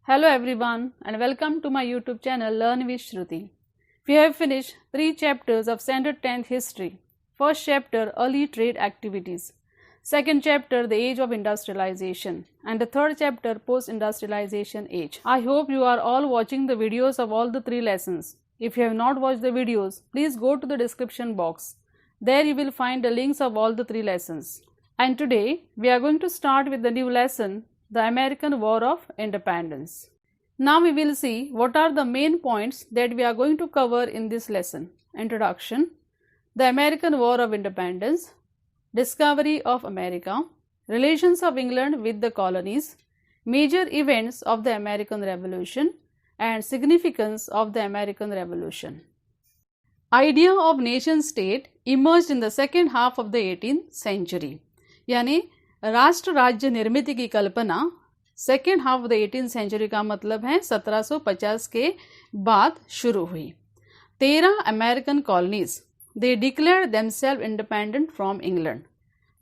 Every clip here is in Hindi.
Hello everyone and welcome to my YouTube channel Learn with Shruti. We have finished 3 chapters of Standard 10th History. First chapter Early Trade Activities. Second chapter The Age of Industrialization. And the third chapter Post-Industrialization Age. I hope you are all watching the videos of all the 3 lessons. If you have not watched the videos, please go to the description box. There you will find the links of all the 3 lessons. And today we are going to start with the new lesson, the American War of Independence. Now we will see what are the main points that we are going to cover in this lesson. Introduction, the American War of Independence, discovery of America, relations of England with the colonies, major events of the American Revolution and significance of the American Revolution. Idea of nation state emerged in the second half of the 18th century. यानी राष्ट्र राज्य निर्मित की कल्पना second half of the 18th century का मतलब है 1750 के बाद शुरू हुई. 13 American colonies they declared themselves independent from England.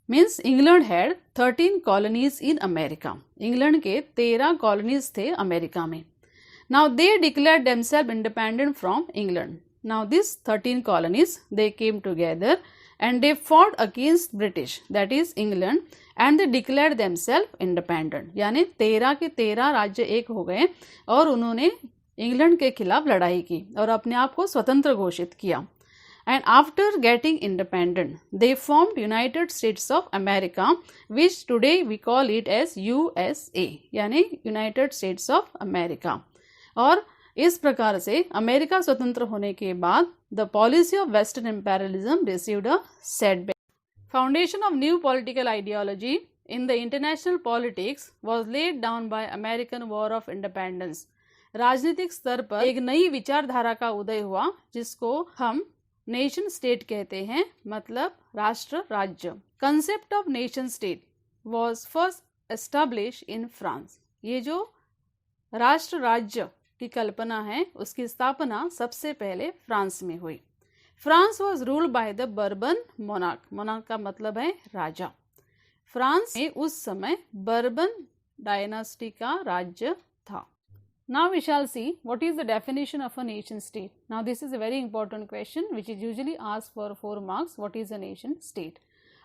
Means England had 13 colonies in America. England के 13 कॉलोनीज थे अमेरिका में. Now they declared themselves independent from England. Now this 13 colonies they came together and they fought against British, that is England, and they declared themselves independent. यानी 13 के 13 राज्य एक हो गए और उन्होंने इंग्लैंड के खिलाफ लड़ाई की और अपने आप को स्वतंत्र घोषित किया. And after getting independent, they formed United States of America, which today we call it as USA, यानी United States of America. और इस प्रकार से अमेरिका स्वतंत्र होने के बाद the policy of western imperialism received a setback. Foundation of new political ideology in the international politics was laid down by American war of independence. राजनीतिक स्तर पर एक नई विचारधारा का उदय हुआ जिसको हम नेशन स्टेट कहते हैं, मतलब राष्ट्र राज्य. Concept of nation state was first establish in France. ये जो राष्ट्र राज्य की कल्पना है उसकी स्थापना सबसे पहले फ्रांस में हुई. France was ruled by the bourbon monarch. Monarch का मतलब है राजा. फ्रांस में उस समय बर्बन डायनास्टी का राज्य था. Now we shall see what is the definition of a nation state. Now this is a very important question which is usually asked for 4 marks. What is a nation state?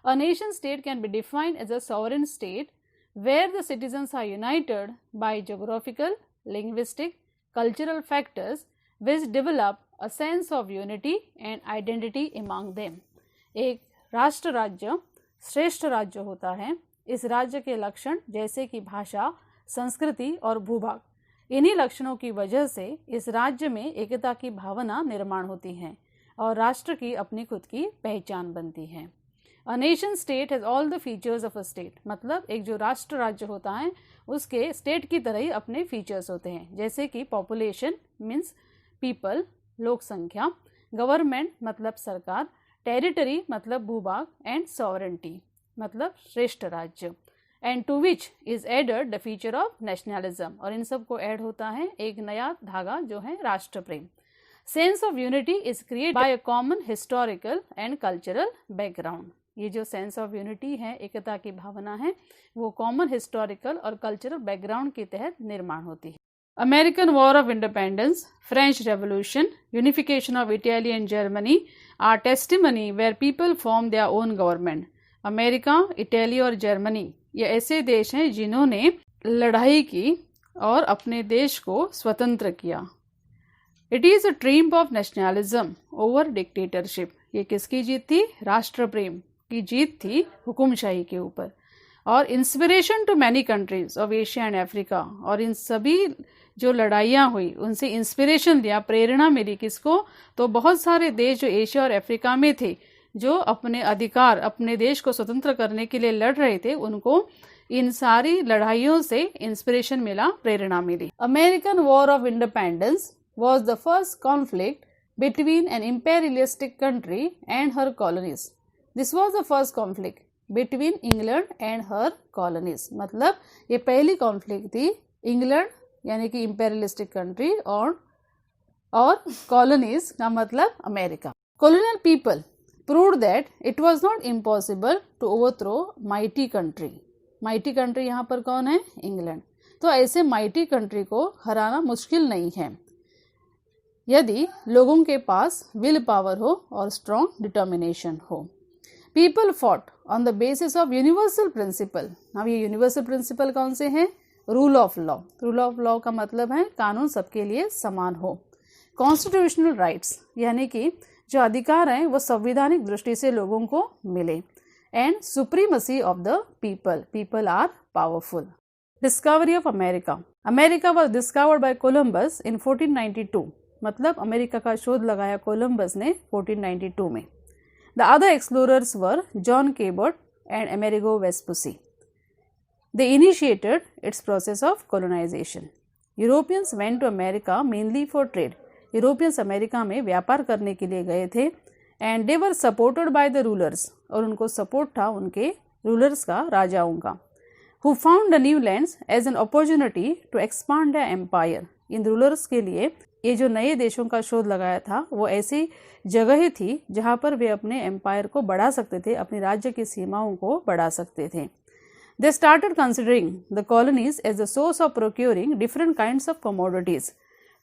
A nation state can be defined as a sovereign state where the citizens are united by geographical, linguistic, cultural factors which develop a sense of unity and identity among them. एक राष्ट्र राज्य श्रेष्ठ राज्य होता है. इस राज्य के लक्षण जैसे कि भाषा, संस्कृति और भूभाग, इन्हीं लक्षणों की वजह से इस राज्य में एकता की भावना निर्माण होती है और राष्ट्र की अपनी खुद की पहचान बनती है. A nation state has all the features of a state. मतलब एक जो राष्ट्र राज्य होता है उसके स्टेट की तरह ही अपने फीचर्स होते हैं, जैसे कि पॉपुलेशन मीन्स पीपल, लोक संख्या, गवर्नमेंट मतलब सरकार, टेरिटरी मतलब भूभाग, एंड सॉवरेंटी मतलब श्रेष्ठ राज्य. And to which is added the feature of nationalism. और इन सब को ऐड होता है एक नया धागा जो है राष्ट्र प्रेम. Sense of unity is created by a common historical and cultural background. ये जो सेंस ऑफ यूनिटी है, एकता की भावना है, वो कॉमन हिस्टोरिकल और कल्चरल बैकग्राउंड के तहत निर्माण होती है. American war of independence, French revolution, unification of Italy and Germany are testimony where people form their own government. America, Italy और जर्मनी ये ऐसे देश हैं जिन्होंने लड़ाई की और अपने देश को स्वतंत्र किया. It is a triumph of nationalism over dictatorship. ये किसकी जीत थी? राष्ट्र प्रेम की जीत थी हुकुमशाही के ऊपर. और inspiration to many countries of Asia and Africa. और इन सभी जो लड़ाइयाँ हुई उनसे इंस्पिरेशन लिया, प्रेरणा मिली किसको? तो बहुत सारे देश जो एशिया और अफ्रीका में थे जो अपने अधिकार, अपने देश को स्वतंत्र करने के लिए लड़ रहे थे, उनको इन सारी लड़ाइयों से इंस्पिरेशन मिला, प्रेरणा मिली. American war of independence was the first conflict between an imperialistic country and her colonies. This was the first conflict between England and her colonies. मतलब ये पहली कॉन्फ्लिक्ट थी इंग्लैंड यानी कि imperialistic country और colonies का मतलब America. Colonial people proved that it was not impossible to overthrow mighty country. Mighty country यहाँ पर कौन है? इंग्लैंड. तो ऐसे माइटी कंट्री को हराना मुश्किल नहीं है यदि लोगों के पास विल पावर हो और स्ट्रॉन्ग डिटर्मिनेशन हो। People fought on the basis of universal principle. अब ये यूनिवर्सल प्रिंसिपल कौन से हैं? Rule of law. Rule of law का मतलब है कानून सबके लिए समान हो। कॉन्स्टिट्यूशनल राइट्स यानी कि जो अधिकार हैं वो संवैधानिक दृष्टि से लोगों को मिले। And supremacy of the people. People are powerful. Discovery of America. America was discovered by Columbus in 1492। मतलब अमेरिका का शोध लगाया कोलंबस ने 1492 में। The other explorers were John Cabot and Amerigo Vespucci. They initiated its process of colonization. Europeans went to America mainly for trade. Europeans America में व्यापार करने के लिए गए थे and they were supported by the rulers. और उनको सपोर्ट था उनके रूलर्स का, राजाओं का, who found the new lands as an opportunity to expand their empire. In rulers के लिए ये जो नए देशों का शोध लगाया था वो ऐसी जगह थी जहाँ पर वे अपने एम्पायर को बढ़ा सकते थे, अपनी राज्य की सीमाओं को बढ़ा सकते थे। They started considering the colonies as a source of procuring different kinds of commodities.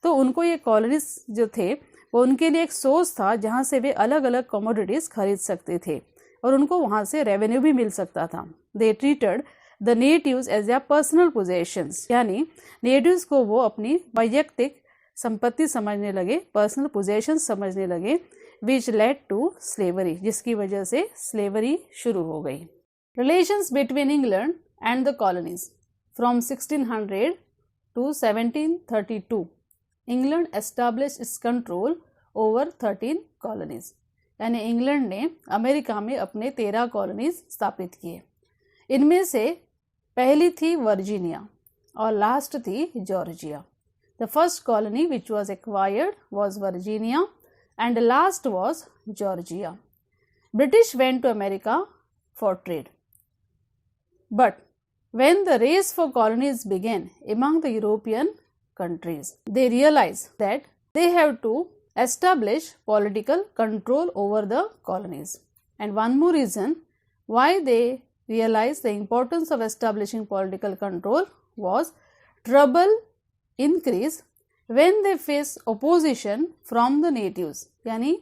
तो उनको ये कॉलोनीज जो थे वो उनके लिए एक सोर्स था जहाँ से वे अलग अलग कमोडिटीज़ खरीद सकते थे और उनको वहाँ से रेवेन्यू भी मिल सकता था। They treated the natives as their personal possessions. यानी नेटिव्स को वो अपनी वैयक्तिक संपत्ति समझने लगे, पर्सनल पोजेशंस समझने लगे, which led to slavery, जिसकी वजह से स्लेवरी शुरू हो गई। Relations between England and the colonies. From 1600 to 1732, England established its control over 13 colonies. यानी इंग्लैंड ने अमेरिका में अपने 13 कॉलोनीज स्थापित किए। इनमें से पहली थी वर्जीनिया और लास्ट थी Georgia. The first colony which was acquired was Virginia and the last was Georgia. British went to America for trade. But when the race for colonies began among the European countries, they realized that they have to establish political control over the colonies. And one more reason why they realized the importance of establishing political control was trouble increase when they face opposition from the natives. यानी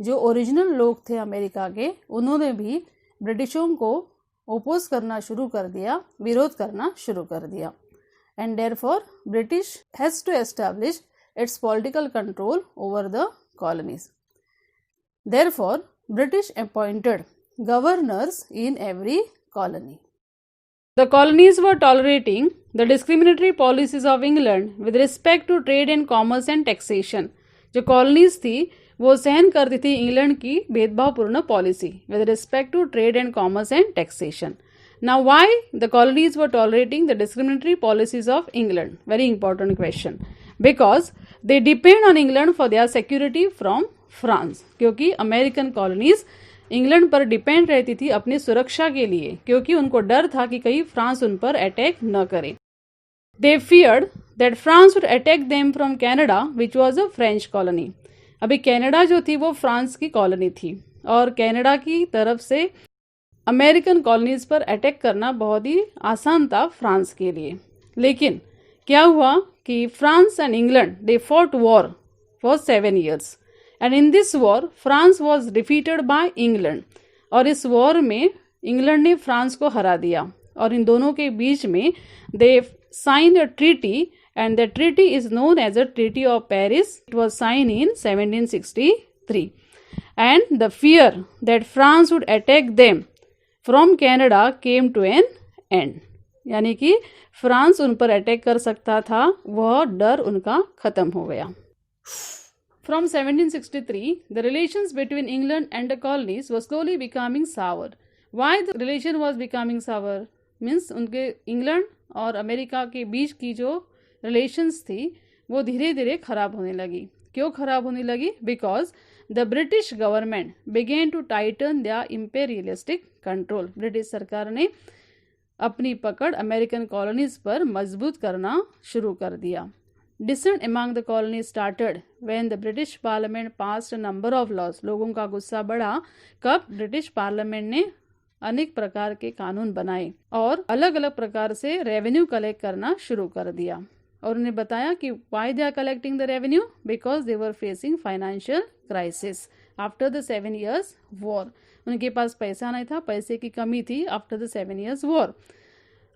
जो ओरिजिनल लोग थे अमेरिका के, उन्होंने भी ब्रिटिशों को ओपोज करना शुरू कर दिया, विरोध करना शुरू कर दिया। And therefore British has to establish its political control over the colonies. Therefore British appointed governors in every colony. The colonies were tolerating the discriminatory policies of England with respect to trade and commerce and taxation. जो कॉलोनीज थी वो सहन करती थी इंग्लैंड की भेदभावपूर्ण policy with respect to trade and commerce and taxation. Now why the colonies were tolerating the discriminatory policies of England? Very important question. Because they depend on England for their security from France. क्योंकि अमेरिकन कॉलोनीज इंग्लैंड पर डिपेंड रहती थी अपनी सुरक्षा के लिए, क्योंकि उनको डर था कि कहीं फ्रांस उन पर अटैक न करे। They feared that France would attack them from Canada which was a French colony. अभी कनाडा जो थी वो फ्रांस की कॉलोनी थी और कनाडा की तरफ से अमेरिकन कॉलोनीज पर अटैक करना बहुत ही आसान था फ्रांस के लिए। लेकिन क्या हुआ कि France and England they fought war for 7 years and in this war France was defeated by England. और इस वॉर में इंग्लैंड ने फ्रांस को हरा दिया और इन दोनों के बीच में they sign a treaty and the treaty is known as the Treaty of Paris. It was signed in 1763 and the fear that France would attack them from Canada came to an end. यानी कि फ्रांस उन पर अटैक कर सकता था, वह डर उनका खत्म हो गया। From 1763, the relations between England and the colonies were slowly becoming sour. Why the relation was becoming sour? Means उनके इंग्लैंड और अमेरिका के बीच की जो रिलेशंस थी वो धीरे धीरे खराब होने लगी। क्यों खराब होने लगी? Because the British government began to tighten their imperialistic control. British सरकार ने अपनी पकड़ अमेरिकन कॉलोनीज पर मजबूत करना शुरू कर दिया। Dissent among the colonies started when the British parliament passed a number of laws. लोगों का गुस्सा बढ़ा कब? ब्रिटिश पार्लियामेंट ने अनेक प्रकार के कानून बनाए और अलग अलग प्रकार से रेवेन्यू कलेक्ट करना शुरू कर दिया। और उन्हें बताया कि why they are collecting the revenue, because they were facing financial crisis after the 7 years war. उनके पास पैसा नहीं था, पैसे की कमी थी आफ्टर द 7 years वॉर।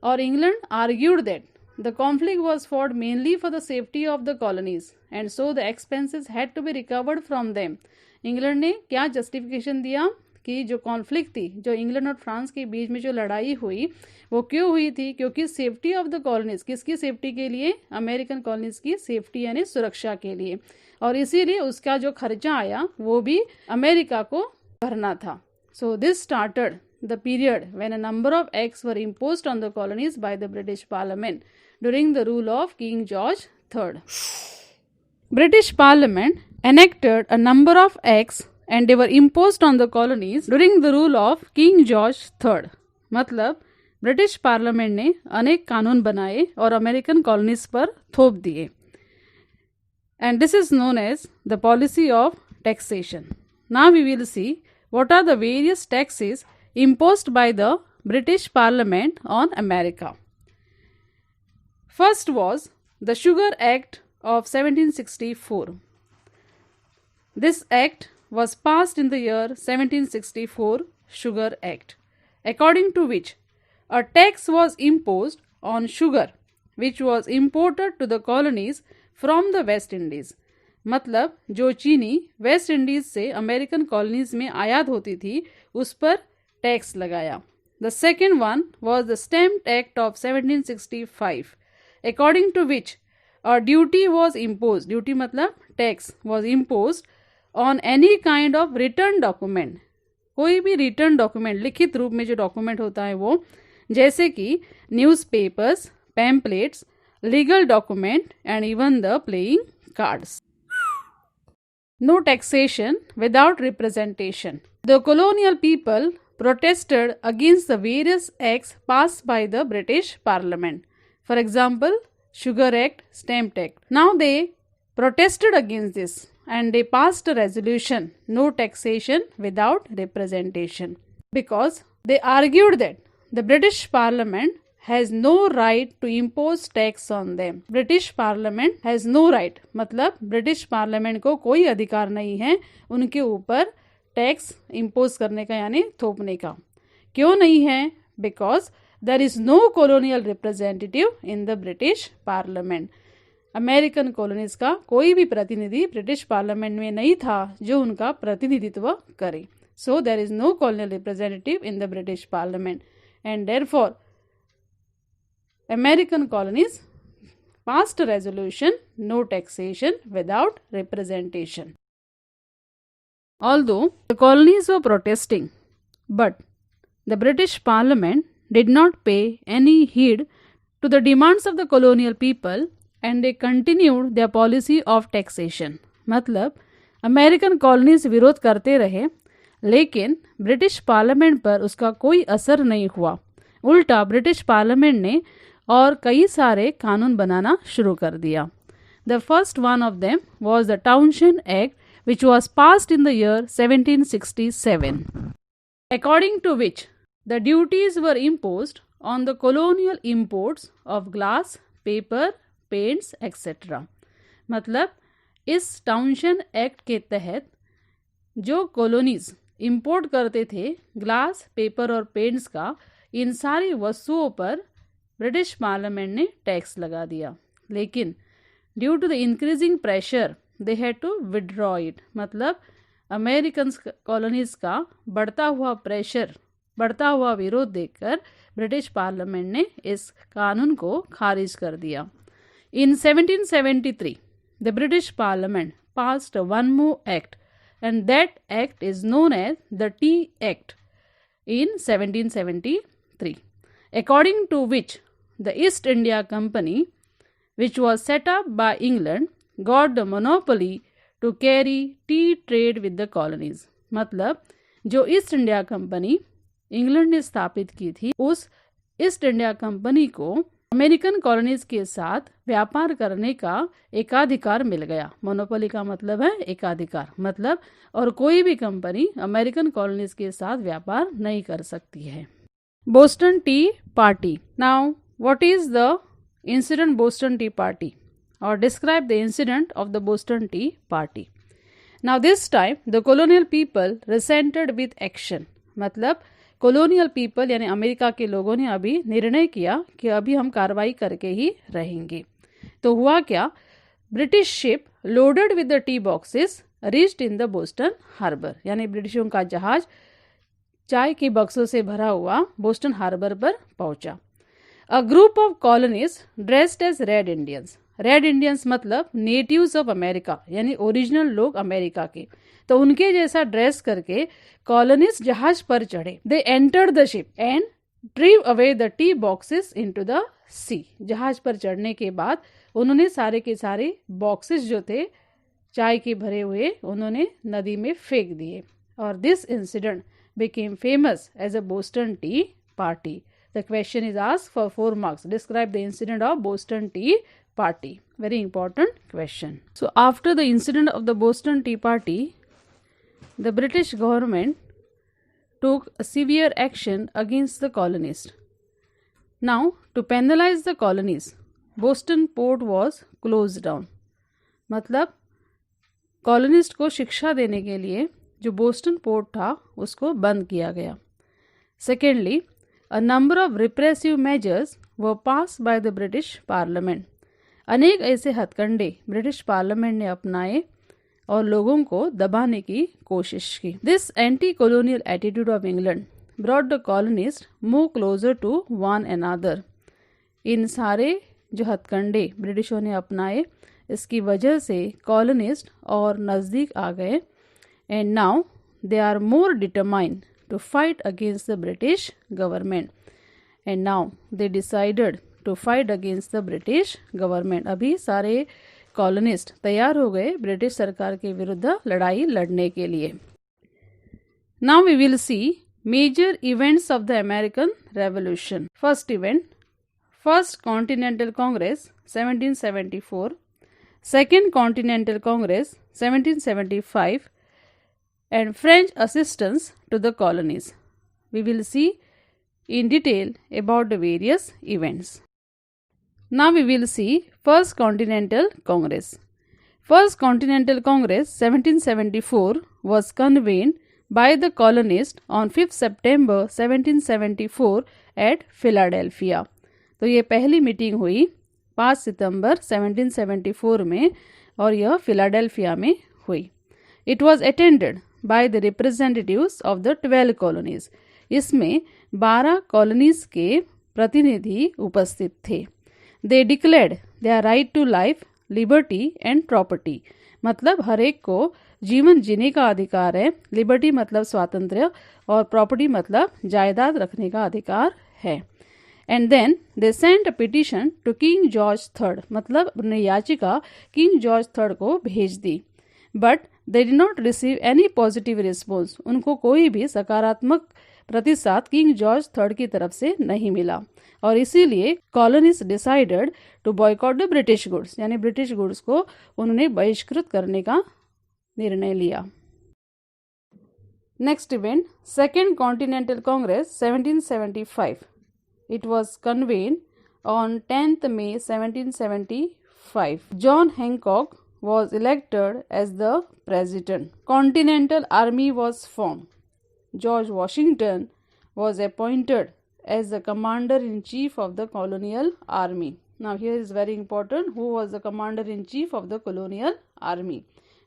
और England argued that the conflict was fought mainly for the safety of the colonies and so the expenses had to be recovered from them। England ने क्या जस्टिफिकेशन दिया कि जो कॉन्फ्लिक्ट थी, जो इंग्लैंड और फ्रांस के बीच में जो लड़ाई हुई, वो क्यों हुई थी? क्योंकि सेफ्टी ऑफ द कॉलोनीज, किसकी सेफ्टी के लिए? अमेरिकन कॉलोनीज की सेफ्टी यानी सुरक्षा के लिए। और इसीलिए उसका जो खर्चा आया वो भी अमेरिका को भरना था। So this started the period when a number of acts were imposed on the colonies by the British Parliament during the rule of King George III. British Parliament enacted a number of acts and they were imposed on the colonies during the rule of King George III. मतलब ब्रिटिश पार्लियामेंट ने अनेक कानून बनाए और अमेरिकन कॉलोनीज पर थोप दिए। And this is known as the policy of taxation. Now we will see what are the various taxes imposed by the British Parliament on America. First was the Sugar Act of 1764. This act was passed in the year 1764, Sugar Act, according to which a tax was imposed on sugar which was imported to the colonies from the West Indies. मतलब जो चीनी वेस्ट इंडीज से अमेरिकन कॉलोनीज में आयात होती थी उस पर टैक्स लगाया। The second one was the stamp act of 1765, according to which a duty was impose, duty मतलब tax, was impose on any kind of return document, कोई भी रिटर्न डॉक्यूमेंट, लिखित रूप में जो डॉक्यूमेंट होता है वो, जैसे कि newspapers, pamphlets, legal document and even the playing cards. No taxation without representation. The colonial people protested against the various acts passed by the British Parliament. For example, Sugar Act, Stamp Act. Now they protested against this and they passed a resolution, no taxation without representation, because they argued that the British Parliament has no right to impose tax on them. British Parliament has no right, मतलब ब्रिटिश पार्लियामेंट को कोई अधिकार नहीं है उनके ऊपर टैक्स इम्पोज करने का यानी थोपने का। क्यों नहीं है? Because there is no colonial representative in the British parliament. American colonies का कोई भी प्रतिनिधि ब्रिटिश पार्लियामेंट में नहीं था जो उनका प्रतिनिधित्व करे। So there is no colonial representative in the British parliament and therefore American colonies passed a resolution, no taxation without representation. Although the colonies were protesting, but the British Parliament did not pay any heed to the demands of the colonial people and they continued their policy of taxation. मतलब अमेरिकन कॉलोनीज विरोध करते रहे लेकिन ब्रिटिश पार्लियामेंट पर उसका कोई असर नहीं हुआ। उल्टा ब्रिटिश पार्लियामेंट ने और कई सारे कानून बनाना शुरू कर दिया। The first one of them was the township act which was passed in the year 1767, according to which the duties were imposed on the colonial imports of glass, paper, paints etcetera. मतलब इस टाउनशिप एक्ट के तहत जो कॉलोनीज इंपोर्ट करते थे ग्लास, पेपर और पेंट्स का, इन सारी वस्तुओं पर ब्रिटिश पार्लियामेंट ने टैक्स लगा दिया। लेकिन due to the increasing pressure they had to withdraw it. मतलब अमेरिकन कॉलोनीज का बढ़ता हुआ प्रेशर, बढ़ता हुआ विरोध देखकर ब्रिटिश पार्लियामेंट ने इस कानून को खारिज कर दिया। इन 1773 the British parliament passed one more act and that act is known as the Tea Act in 1773, according to which the East India Company, which was set up by England, got the monopoly to carry tea trade with the colonies. मतलब जो ईस्ट इंडिया कंपनी इंग्लैंड ने स्थापित की थी, उस ईस्ट इंडिया कंपनी को अमेरिकन कॉलोनीज के साथ व्यापार करने का एकाधिकार मिल गया। मोनोपोली का मतलब है एकाधिकार, मतलब और कोई भी कंपनी अमेरिकन कॉलोनीज के साथ व्यापार नहीं कर सकती है। Boston tea party. Now what is the incident Boston tea party, और describe the incident of the Boston tea party. Now this time the colonial people resented with action, मतलब कॉलोनियल पीपल यानी अमेरिका के लोगों ने अभी निर्णय किया कि अभी हम कार्रवाई करके ही रहेंगे। तो हुआ क्या, British ship loaded with the tea boxes reached in the Boston harbour, यानी ब्रिटिशों का जहाज चाय के बक्सों से भरा हुआ बोस्टन हार्बर पर पहुंचा। A group of colonist dressed as red Indians. Red Indians मतलब नेटिव्स ऑफ अमेरिका, यानी ओरिजिनल लोग अमेरिका के, तो उनके जैसा ड्रेस करके कॉलोनिस्ट जहाज पर चढ़े। They entered the ship and drove away the tea boxes into the sea. जहाज पर चढ़ने के बाद उन्होंने सारे के सारे बॉक्सेस जो थे चाय के भरे हुए उन्होंने नदी में फेंक दिए। और this incident became famous as a Boston Tea Party. The question is asked for 4 marks. Describe the incident of Boston Tea Party. Very important question. So after the incident of the Boston Tea Party, the British government took severe action against the colonists. Now, to penalize the colonies, Boston port was closed down. मतलब कॉलोनिस्ट को शिक्षा देने के लिए जो बोस्टन पोर्ट था उसको बंद किया गया। Secondly, a number of repressive measures were pass by the British parliament. अनेक ऐसे हथकंडे ब्रिटिश पार्लियामेंट ने अपनाए और लोगों को दबाने की कोशिश की। This anti colonial attitude of England brought the colonist move closer to one another. इन सारे जो हथकंडे ब्रिटिशों ने अपनाए, इसकी वजह से कॉलोनिस्ट और नज़दीक आ गए। And now they are more determined to fight against the British government. And now they decided to fight against the British government. अभी सारे कॉलोनिस्ट तैयार हो गए ब्रिटिश सरकार के विरुद्ध लड़ाई लड़ने के लिए। Now we will see major events of the American Revolution. First event, First Continental Congress 1774, Second Continental Congress 1775, and French assistance to the colonies. We will see in detail about the various events. Now we will see First Continental Congress. First Continental Congress 1774 was convened by the colonists on 5th September 1774 at Philadelphia. तो ये पहली मीटिंग हुई 5 सितंबर 1774 में और यह फिलाडेल्फिया में हुई। It was attended by the representatives of the 12 colonies. इसमें 12 कॉलोनीज के प्रतिनिधि उपस्थित थे। They declared their right to life, liberty and property. मतलब हर एक को जीवन जीने का अधिकार है। लिबर्टी मतलब स्वातंत्र्य और प्रॉपर्टी मतलब जायदाद रखने का अधिकार है। And then they sent a petition to King George third, मतलब अपनी याचिका किंग जॉर्ज थर्ड को भेज दी। But they did not receive any positive response. उनको कोई भी सकारात्मक प्रतिसाद किंग जॉर्ज थर्ड की तरफ से नहीं मिला और इसीलिए colonist decided to boycott the British goods, यानी ब्रिटिश गुड्स को उन्होंने बहिष्कृत करने का निर्णय लिया। Next event, second continental congress 1775. It was convened on 10th May 1775. John Hancock was elected as the president. Continental Army was formed. George Washington was appointed as the commander-in-chief of the colonial army. Now here is very important, who was the commander-in-chief of the colonial army?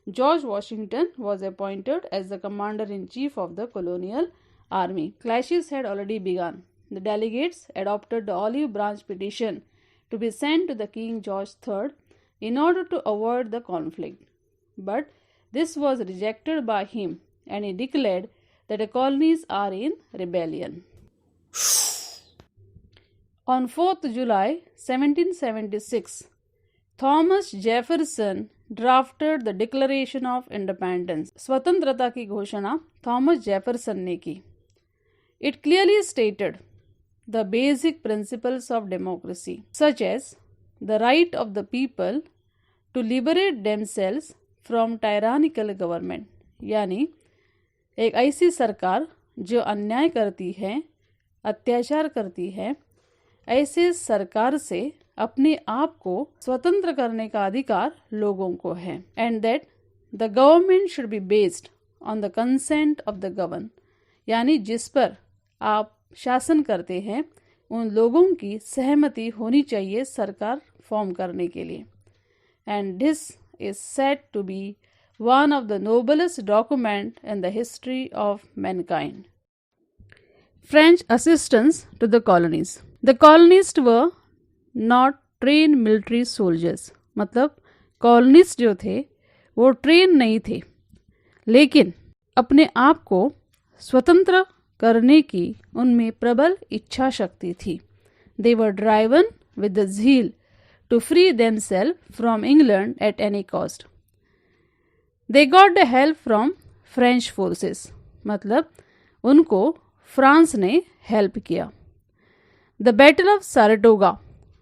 George Washington was appointed as the commander-in-chief of the colonial army. Clashes had already begun. The delegates adopted the olive branch petition to be sent to the King George III in order to avoid the conflict. But this was rejected by him and he declared that the colonies are in rebellion. On 4th July 1776, Thomas Jefferson drafted the Declaration of Independence. स्वतंत्रता की घोषणा थॉमस जेफरसन ने की। It clearly stated the basic principles of democracy, such as the right of the people to liberate themselves from tyrannical government, यानी एक ऐसी सरकार जो अन्याय करती है, अत्याचार करती है, ऐसे सरकार से अपने आप को स्वतंत्र करने का अधिकार लोगों को है. And that the government should be based on the consent of the govern, यानी जिस पर आप शासन करते हैं उन लोगों की सहमति होनी चाहिए सरकार फॉर्म करने के लिए. And this is said to be one of the noblest document in the history of mankind. French assistance to the colonies. The colonists were not trained military soldiers. मतलब colonists जो थे वो ट्रेन नहीं थे, लेकिन अपने आप को स्वतंत्र करने की उनमें प्रबल इच्छा शक्ति थी. They were driven with the zeal to free themselves from England at any cost. They got the help from French forces. मतलब उनको फ्रांस ने हेल्प किया. The Battle of Saratoga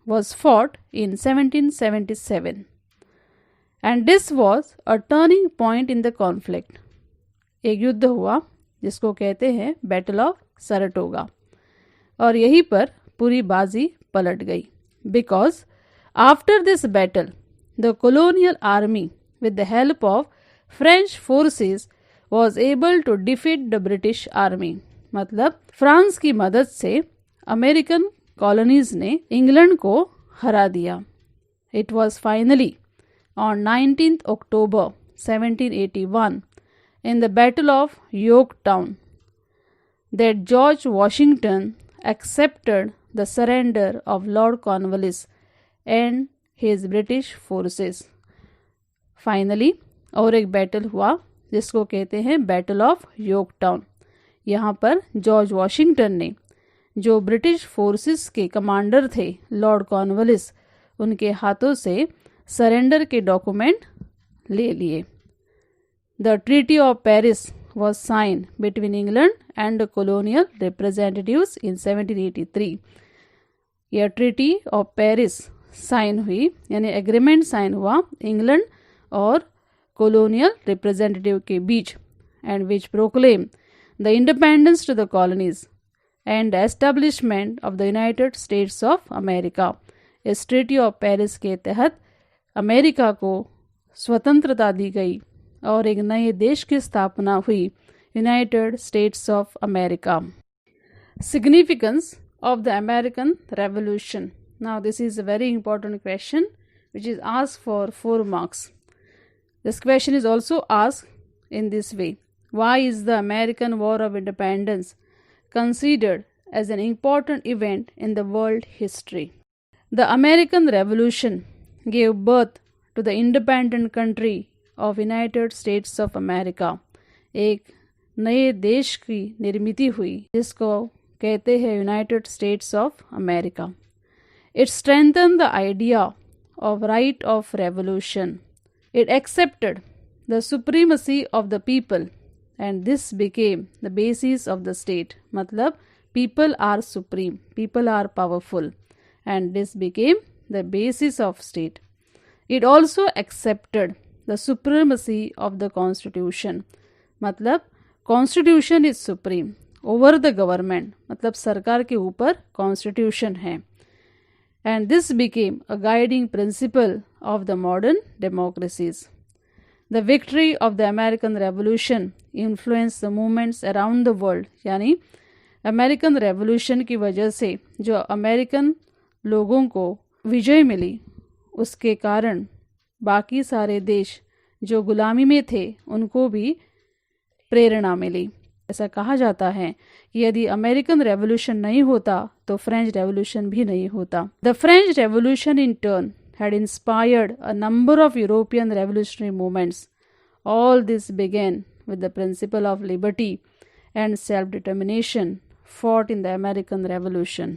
was fought in 1777 and this was a turning point in the conflict. एक युद्ध हुआ जिसको कहते हैं बैटल ऑफ सरटोगा, और यहीं पर पूरी बाजी पलट गई. Because after this battle, the colonial army with the help of French forces was able to defeat the British army. मतलब फ्रांस की मदद से अमेरिकन कॉलोनीज ने इंग्लैंड को हरा दिया. It was finally on 19th October 1781 in the Battle of Yorktown that George Washington accepted the surrender of Lord Cornwallis and his British forces. Finally, और एक बैटल हुआ जिसको कहते हैं बैटल ऑफ यॉर्कटाउन. यहाँ पर जॉर्ज वॉशिंगटन ने, जो ब्रिटिश फोर्सेस के कमांडर थे लॉर्ड कॉर्नवालिस, उनके हाथों से सरेंडर के डॉक्यूमेंट ले लिए. The treaty of Paris was sign between England and colonial representatives in 1783. यह ट्रीटी ऑफ पेरिस साइन हुई, यानी एग्रीमेंट साइन हुआ इंग्लैंड और colonial representative के बीच, and which proclaim the independence to the colonies and the establishment of the United States of America. इस ट्रीटी ऑफ पेरिस के तहत अमेरिका को स्वतंत्रता दी गई और एक नए देश की स्थापना हुई, United states of America. Significance of the American Revolution. Now this is a very important question which is asked for 4 marks. This question is also asked in this way: why is the American War of Independence considered as an important event in the world history? The American Revolution gave birth to the independent country of United States of America. एक नए देश की निर्मिति हुई जिसको कहते हैं United states of America. It strengthened the idea of right of revolution. It accepted the supremacy of the people and this became the basis of the state. मतलब people are supreme, people are powerful, and this became the basis of state. It also accepted the supremacy of the constitution. मतलब constitution is supreme over the government. मतलब सरकार के ऊपर constitution है. And this became a guiding principle of the modern democracies. The victory of the American Revolution influenced the movements around the world. यानी अमेरिकन रेवोल्यूशन की वजह से जो अमेरिकन लोगों को विजय मिली, उसके कारण बाकी सारे देश जो गुलामी में थे उनको भी प्रेरणा मिली. ऐसा कहा जाता है कि यदि अमेरिकन रेवोल्यूशन नहीं होता तो फ्रेंच रेवोल्यूशन भी नहीं होता. The French revolution in turn had inspired a number of European revolutionary movements. All this began with the principle of liberty and self-determination fought in the American Revolution.